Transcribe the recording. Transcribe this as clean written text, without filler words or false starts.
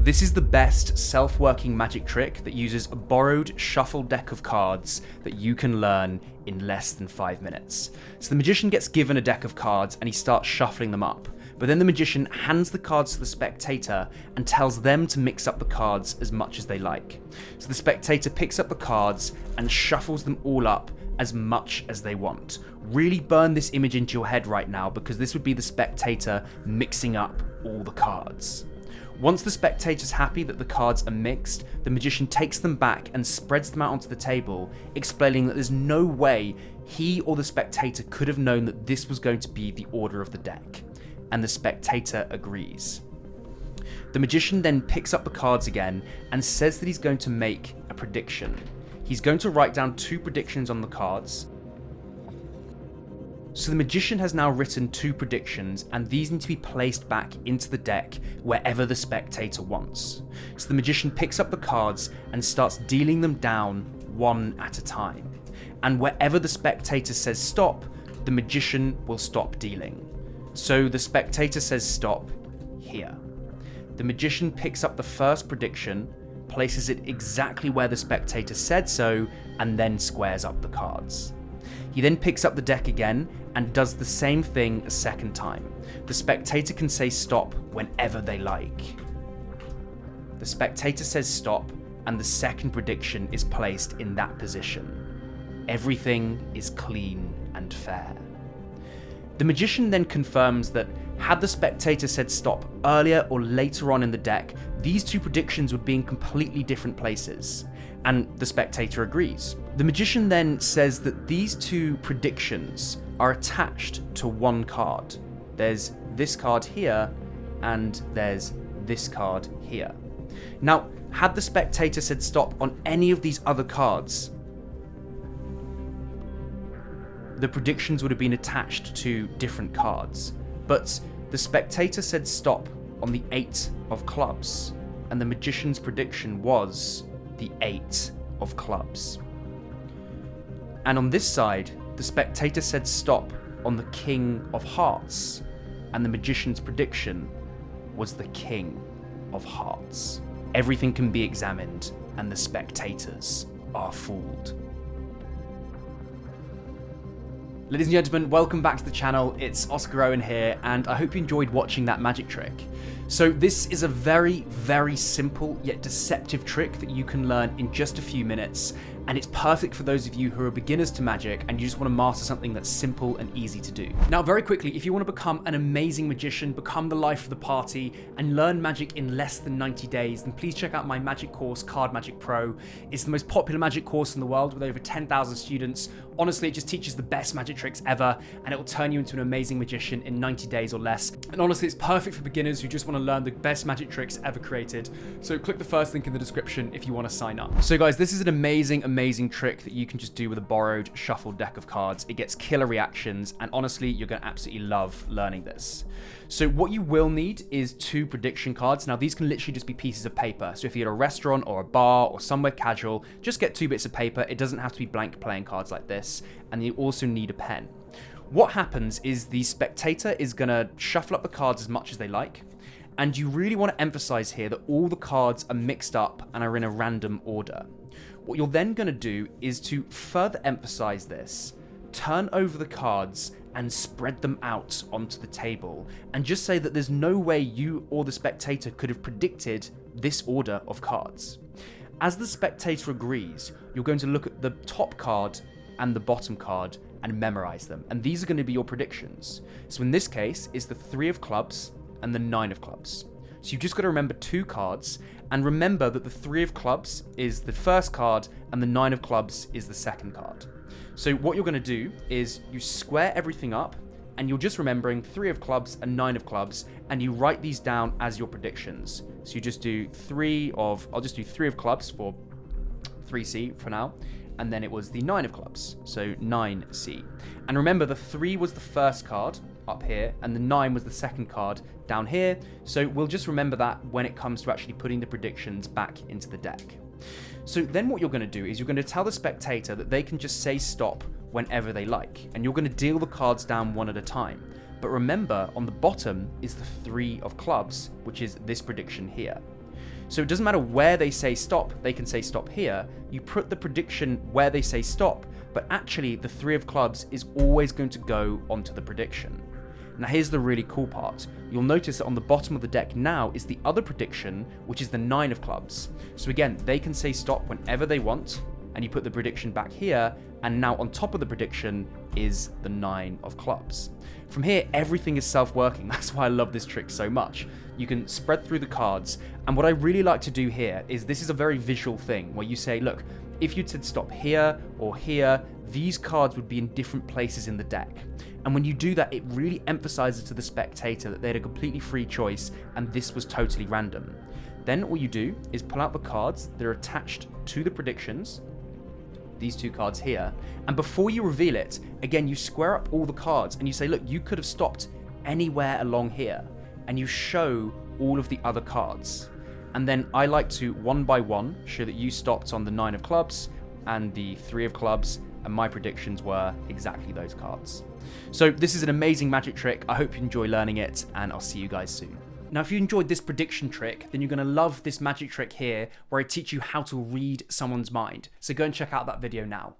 This is the best self-working magic trick that uses a borrowed shuffled deck of cards that you can learn in less than 5 minutes. So the magician gets given a deck of cards and he starts shuffling them up, but then the magician hands the cards to the spectator and tells them to mix up the cards as much as they like. So the spectator picks up the cards and shuffles them all up as much as they want. Really burn this image into your head right now, because this would be the spectator mixing up all the cards. Once the spectator's happy that the cards are mixed, the magician takes them back and spreads them out onto the table, explaining that there's no way he or the spectator could have known that this was going to be the order of the deck. And the spectator agrees. The magician then picks up the cards again and says that he's going to make a prediction. He's going to write down 2 predictions on the cards. So the magician has now written 2 predictions, and these need to be placed back into the deck wherever the spectator wants. So the magician picks up the cards and starts dealing them down one at a time. And wherever the spectator says stop, the magician will stop dealing. So the spectator says stop here. The magician picks up the first prediction, places it exactly where the spectator said so, and then squares up the cards. He then picks up the deck again and does the same thing a second time. The spectator can say stop whenever they like. The spectator says stop, and the second prediction is placed in that position. Everything is clean and fair. The magician then confirms that had the spectator said stop earlier or later on in the deck, these 2 predictions would be in completely different places, and the spectator agrees. The magician then says that these 2 predictions are attached to one card. There's this card here, and there's this card here. Now, had the spectator said stop on any of these other cards, the predictions would have been attached to different cards. But the spectator said stop on the 8 of clubs, and the magician's prediction was the 8 of clubs. And on this side, the spectator said stop on the King of Hearts, and the magician's prediction was the King of Hearts. Everything can be examined, and the spectators are fooled. Ladies and gentlemen, welcome back to the channel. It's Oscar Owen here, and I hope you enjoyed watching that magic trick. So this is a very, very simple yet deceptive trick that you can learn in just a few minutes, and it's perfect for those of you who are beginners to magic and you just want to master something that's simple and easy to do. Now, very quickly, if you want to become an amazing magician, become the life of the party, and learn magic in less than 90 days, then please check out my magic course, Card Magic Pro. It's the most popular magic course in the world with over 10,000 students. Honestly, it just teaches the best magic tricks ever, and it will turn you into an amazing magician in 90 days or less. And honestly, it's perfect for beginners who just want to learn the best magic tricks ever created. So click the first link in the description if you want to sign up. So guys, this is an amazing trick that you can just do with a borrowed shuffled deck of cards. It gets killer reactions, and honestly, you're going to absolutely love learning this. So what you will need is 2 prediction cards. Now, these can literally just be pieces of paper. So if you're at a restaurant or a bar or somewhere casual, just get 2 bits of paper. It doesn't have to be blank playing cards like this. And you also need a pen. What happens is the spectator is going to shuffle up the cards as much as they like. And you really want to emphasize here that all the cards are mixed up and are in a random order. What you're then going to do is to further emphasize this, turn over the cards and spread them out onto the table, and just say that there's no way you or the spectator could have predicted this order of cards. As the spectator agrees, you're going to look at the top card and the bottom card and memorize them, and these are going to be your predictions. So in this case, it's the 3 of clubs and the 9 of clubs. So you've just got to remember 2 cards, and remember that the 3 of clubs is the first card and the 9 of clubs is the second card. So what you're going to do is you square everything up, and you're just remembering 3 of clubs and 9 of clubs, and you write these down as your predictions. So you just do I'll just do 3 of clubs for 3C for now, and then it was the 9 of clubs, so 9C. And remember, the 3 was the first card up here, and the 9 was the second card down here, so we'll just remember that when it comes to actually putting the predictions back into the deck. So then what you're going to do is you're going to tell the spectator that they can just say stop whenever they like, and you're going to deal the cards down one at a time. But remember, on the bottom is the 3 of clubs, which is this prediction here. So it doesn't matter where they say stop, they can say stop here. You put the prediction where they say stop, but actually the 3 of clubs is always going to go onto the prediction. Now here's the really cool part. You'll notice that on the bottom of the deck now is the other prediction, which is the 9 of clubs. So again, they can say stop whenever they want, and you put the prediction back here, and now on top of the prediction is the 9 of clubs. From here, everything is self-working. That's why I love this trick so much. You can spread through the cards, and what I really like to do here is this is a very visual thing where you say, look, if you'd said stop here or here, these cards would be in different places in the deck. And when you do that, it really emphasizes to the spectator that they had a completely free choice and this was totally random. Then all you do is pull out the cards that are attached to the predictions, these 2 cards here, and before you reveal it, again, you square up all the cards and you say, look, you could have stopped anywhere along here, and you show all of the other cards. And then I like to, one by one, show that you stopped on the 9 of clubs and the 3 of clubs, and my predictions were exactly those cards. So this is an amazing magic trick. I hope you enjoy learning it, and I'll see you guys soon. Now, if you enjoyed this prediction trick, then you're going to love this magic trick here, where I teach you how to read someone's mind. So go and check out that video now.